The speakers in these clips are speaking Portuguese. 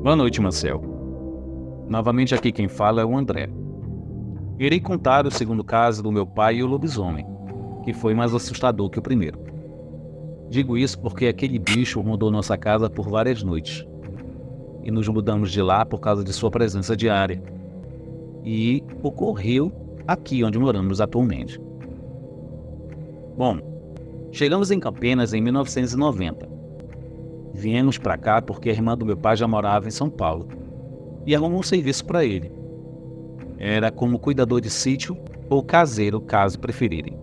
Boa noite, Marcel. Novamente aqui quem fala é o André. Irei contar o segundo caso do meu pai e o lobisomem, que foi mais assustador que o primeiro. Digo isso porque aquele bicho rondou nossa casa por várias noites. E nos mudamos de lá por causa de sua presença diária. E ocorreu aqui onde moramos atualmente. Bom, chegamos em Campinas em 1990. Viemos para cá porque a irmã do meu pai já morava em São Paulo e arrumou um serviço para ele. Era como cuidador de sítio ou caseiro, caso preferirem.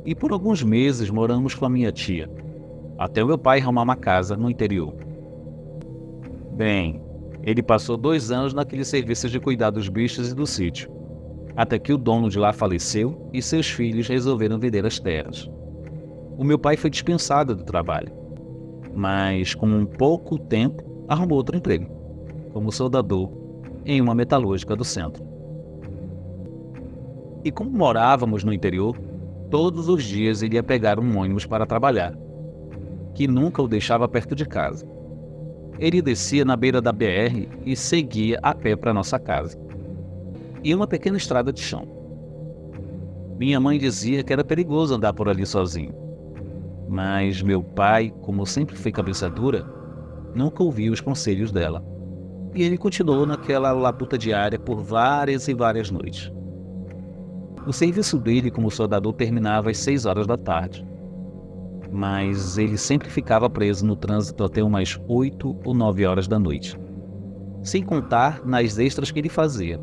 E por alguns meses moramos com a minha tia, até o meu pai arrumar uma casa no interior. Bem, ele passou 2 anos naquele serviço de cuidar dos bichos e do sítio, até que o dono de lá faleceu e seus filhos resolveram vender as terras. O meu pai foi dispensado do trabalho, mas com um pouco tempo arrumou outro emprego, como soldador em uma metalúrgica do centro. E como morávamos no interior, todos os dias ele ia pegar um ônibus para trabalhar, que nunca o deixava perto de casa. Ele descia na beira da BR e seguia a pé para nossa casa. E uma pequena estrada de chão. Minha mãe dizia que era perigoso andar por ali sozinho. Mas meu pai, como sempre foi cabeça dura, nunca ouviu os conselhos dela. E ele continuou naquela labuta diária por várias e várias noites. O serviço dele como soldador terminava às 6 horas da tarde. Mas ele sempre ficava preso no trânsito até umas 8 ou 9 horas da noite. Sem contar nas extras que ele fazia.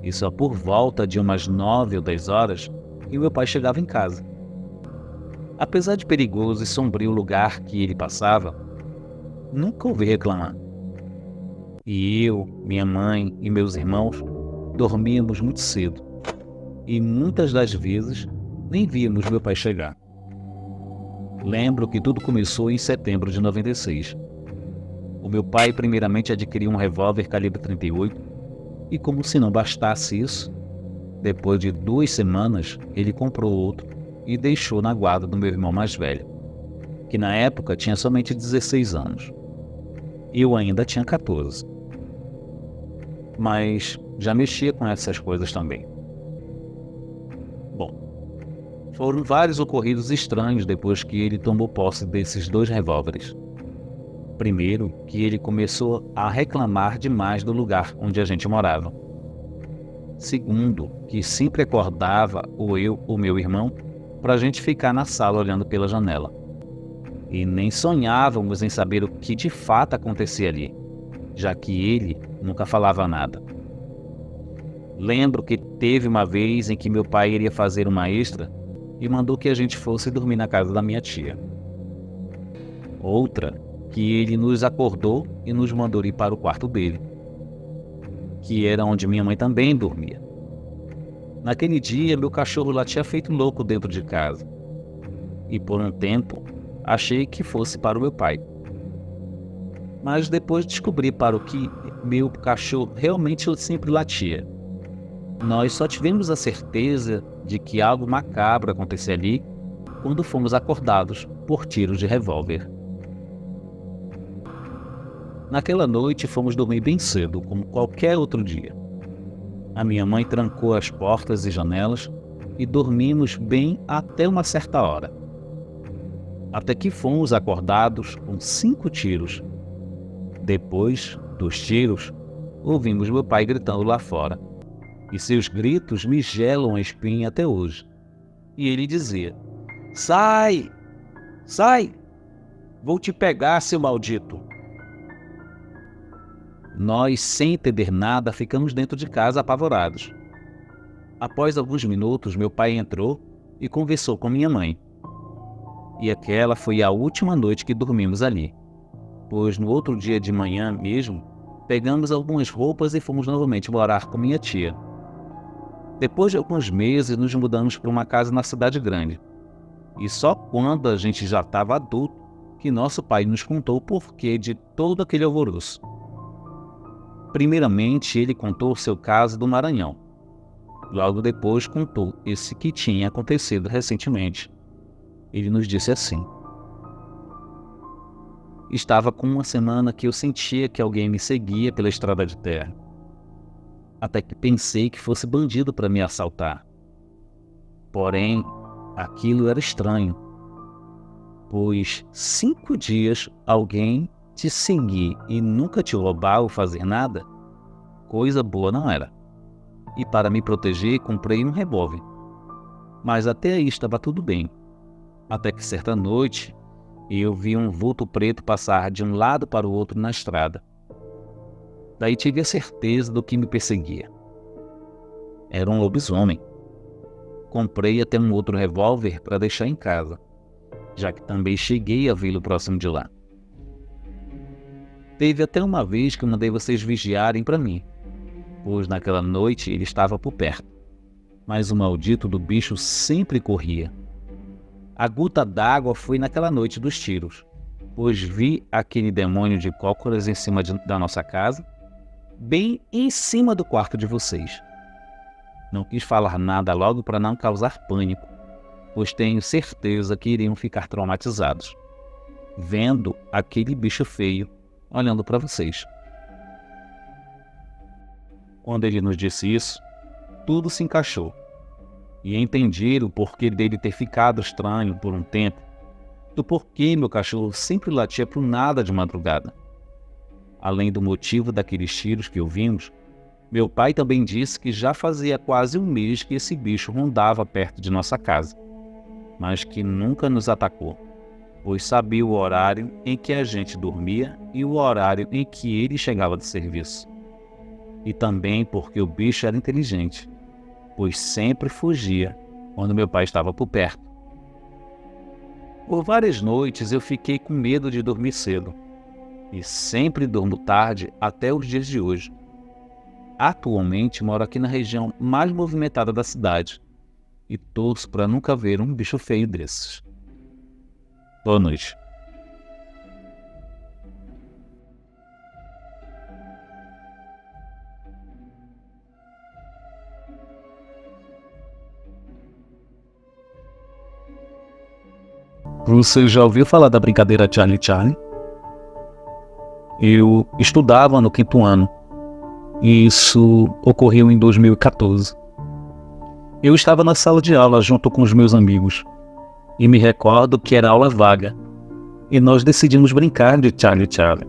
E só por volta de umas 9 ou 10 horas que meu pai chegava em casa. Apesar de perigoso e sombrio o lugar que ele passava, nunca ouvi reclamar. E eu, minha mãe e meus irmãos dormíamos muito cedo. E muitas das vezes nem víamos meu pai chegar. Lembro que tudo começou em setembro de 96. O meu pai primeiramente adquiriu um revólver calibre 38 e, como se não bastasse isso, depois de 2 semanas ele comprou outro e deixou na guarda do meu irmão mais velho, que na época tinha somente 16 anos. Eu ainda tinha 14. Mas já mexia com essas coisas também. Bom, foram vários ocorridos estranhos depois que ele tomou posse desses 2 revólveres. Primeiro, que ele começou a reclamar demais do lugar onde a gente morava. Segundo, que sempre acordava ou eu ou meu irmão para a gente ficar na sala olhando pela janela. E nem sonhávamos em saber o que de fato acontecia ali, já que ele nunca falava nada. Lembro que teve uma vez em que meu pai iria fazer uma extra e mandou que a gente fosse dormir na casa da minha tia. Outra, que ele nos acordou e nos mandou ir para o quarto dele, que era onde minha mãe também dormia. Naquele dia, meu cachorro latia feito louco dentro de casa. E por um tempo, achei que fosse para o meu pai. Mas depois descobri para o que meu cachorro realmente sempre latia. Nós só tivemos a certeza de que algo macabro acontecia ali quando fomos acordados por tiros de revólver. Naquela noite fomos dormir bem cedo, como qualquer outro dia. A minha mãe trancou as portas e janelas e dormimos bem até uma certa hora. Até que fomos acordados com 5 tiros. Depois dos tiros, ouvimos meu pai gritando lá fora. E seus gritos me gelam a espinha até hoje. E ele dizia: "Sai! Sai! Vou te pegar, seu maldito!" Nós, sem entender nada, ficamos dentro de casa apavorados. Após alguns minutos, meu pai entrou e conversou com minha mãe. E aquela foi a última noite que dormimos ali, pois no outro dia de manhã mesmo, pegamos algumas roupas e fomos novamente morar com minha tia. Depois de alguns meses, nos mudamos para uma casa na cidade grande. E só quando a gente já estava adulto, que nosso pai nos contou o porquê de todo aquele alvoroço. Primeiramente, ele contou o seu caso do Maranhão. Logo depois, contou esse que tinha acontecido recentemente. Ele nos disse assim: Estava com uma semana que eu sentia que alguém me seguia pela estrada de terra. Até que pensei que fosse bandido para me assaltar. Porém, aquilo era estranho, pois 5 dias alguém te seguir e nunca te roubar ou fazer nada, coisa boa não era. E para me proteger, comprei um revólver. Mas até aí estava tudo bem. Até que certa noite, eu vi um vulto preto passar de um lado para o outro na estrada. Daí tive a certeza do que me perseguia. Era um lobisomem. Comprei até um outro revólver para deixar em casa, já que também cheguei a vê-lo próximo de lá. Teve até uma vez que mandei vocês vigiarem para mim, pois naquela noite ele estava por perto. Mas o maldito do bicho sempre corria. A gota d'água foi naquela noite dos tiros, pois vi aquele demônio de cócoras em cima da nossa casa, bem em cima do quarto de vocês. Não quis falar nada logo para não causar pânico, pois tenho certeza que iriam ficar traumatizados, vendo aquele bicho feio olhando para vocês. Quando ele nos disse isso, tudo se encaixou, e entendi o porquê dele ter ficado estranho por um tempo, do porquê meu cachorro sempre latia pro nada de madrugada. Além do motivo daqueles tiros que ouvimos, meu pai também disse que já fazia quase um mês que esse bicho rondava perto de nossa casa, mas que nunca nos atacou, pois sabia o horário em que a gente dormia e o horário em que ele chegava de serviço. E também porque o bicho era inteligente, pois sempre fugia quando meu pai estava por perto. Por várias noites eu fiquei com medo de dormir cedo, e sempre durmo tarde até os dias de hoje. Atualmente moro aqui na região mais movimentada da cidade e torço para nunca ver um bicho feio desses. Boa noite. Você já ouviu falar da brincadeira Charlie Charlie? Eu estudava no 5º ano. Isso ocorreu em 2014. Eu estava na sala de aula junto com os meus amigos e me recordo que era aula vaga e nós decidimos brincar de Charlie Charlie.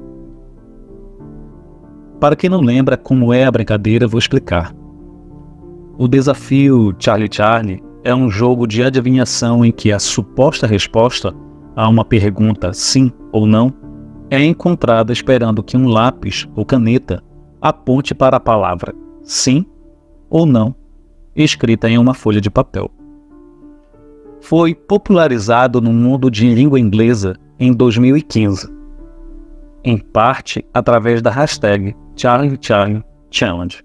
Para quem não lembra como é a brincadeira, vou explicar. O desafio Charlie Charlie é um jogo de adivinhação em que a suposta resposta a uma pergunta sim ou não é encontrada esperando que um lápis ou caneta aponte para a palavra sim ou não, escrita em uma folha de papel. Foi popularizado no mundo de língua inglesa em 2015, em parte através da hashtag Charlie Charlie Challenge.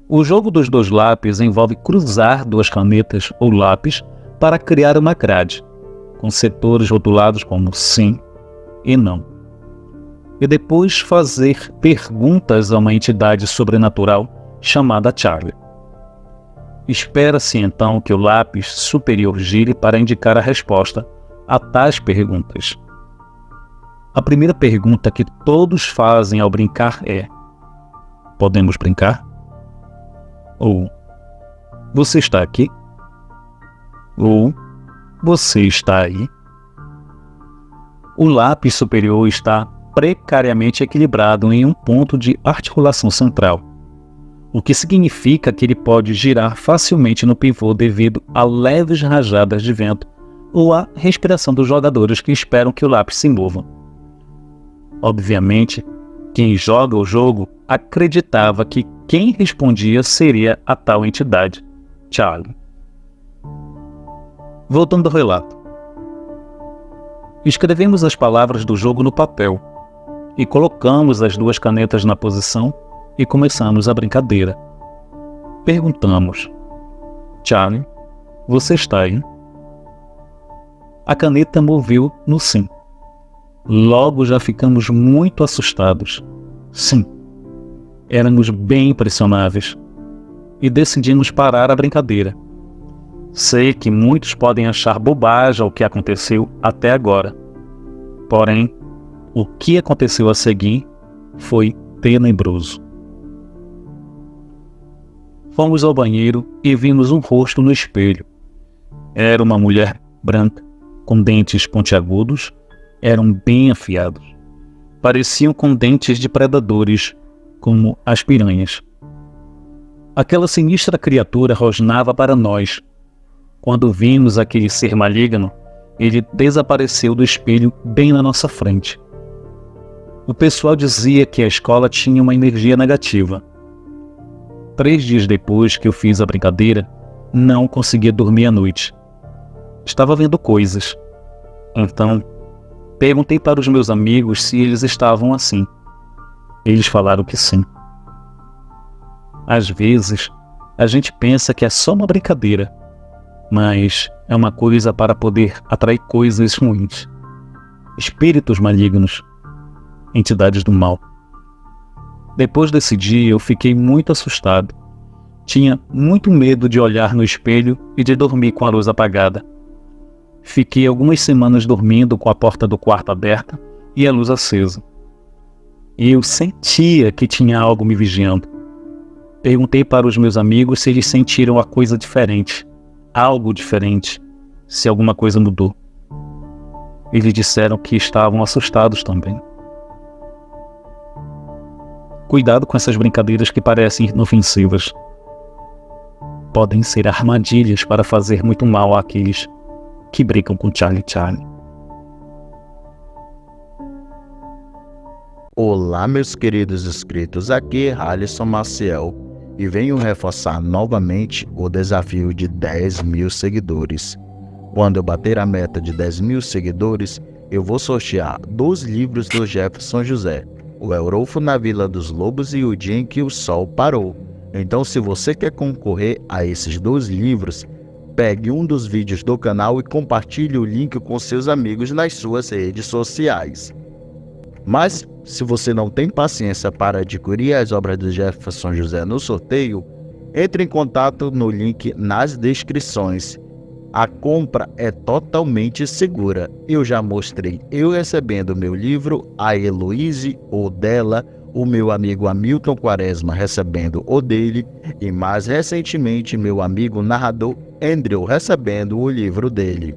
O jogo dos 2 lápis envolve cruzar 2 canetas ou lápis para criar uma grade, com setores rotulados como sim e não. E depois fazer perguntas a uma entidade sobrenatural chamada Charlie. Espera-se então que o lápis superior gire para indicar a resposta a tais perguntas. A primeira pergunta que todos fazem ao brincar é: podemos brincar? Ou você está aqui? Ou você está aí? O lápis superior está precariamente equilibrado em um ponto de articulação central, o que significa que ele pode girar facilmente no pivô devido a leves rajadas de vento ou à respiração dos jogadores que esperam que o lápis se mova. Obviamente, quem joga o jogo acreditava que quem respondia seria a tal entidade, Charlie. Voltando ao relato. Escrevemos as palavras do jogo no papel e colocamos as 2 canetas na posição e começamos a brincadeira. Perguntamos: Charlie, você está aí? A caneta moveu no sim. Logo já ficamos muito assustados. Sim, éramos bem impressionáveis e decidimos parar a brincadeira. Sei que muitos podem achar bobagem o que aconteceu até agora. Porém, O que aconteceu a seguir foi tenebroso. Fomos ao banheiro e vimos um rosto no espelho. Era uma mulher branca, com dentes pontiagudos, eram bem afiados. Pareciam com dentes de predadores, como as piranhas. Aquela sinistra criatura rosnava para nós. Quando vimos aquele ser maligno, ele desapareceu do espelho bem na nossa frente. O pessoal dizia que a escola tinha uma energia negativa. 3 dias depois que eu fiz a brincadeira, não conseguia dormir à noite. Estava vendo coisas. Então, perguntei para os meus amigos se eles estavam assim. Eles falaram que sim. Às vezes, a gente pensa que é só uma brincadeira, mas é uma coisa para poder atrair coisas ruins. Espíritos malignos, entidades do mal. Depois desse dia, eu fiquei muito assustado. Tinha muito medo de olhar no espelho e de dormir com a luz apagada. Fiquei algumas semanas dormindo com a porta do quarto aberta e a luz acesa. E eu sentia que tinha algo me vigiando. Perguntei para os meus amigos se eles sentiram a coisa diferente, algo diferente, se alguma coisa mudou. Eles disseram que estavam assustados também. Cuidado com essas brincadeiras que parecem inofensivas. Podem ser armadilhas para fazer muito mal àqueles que brincam com Charlie. Olá, meus queridos inscritos, aqui é Alisson Maciel e venho reforçar novamente o desafio de 10 mil seguidores. Quando eu bater a meta de 10 mil seguidores, eu vou sortear 2 livros do Jefferson José, O Eurolfo na Vila dos Lobos e O Dia em que o Sol Parou. Então, se você quer concorrer a esses 2 livros, pegue um dos vídeos do canal e compartilhe o link com seus amigos nas suas redes sociais. Mas, se você não tem paciência para adquirir as obras do Jefferson José no sorteio, entre em contato no link nas descrições. A compra é totalmente segura. Eu já mostrei eu recebendo meu livro, a Heloíse ou dela, o meu amigo Hamilton Quaresma recebendo o dele e mais recentemente meu amigo narrador Andrew recebendo o livro dele.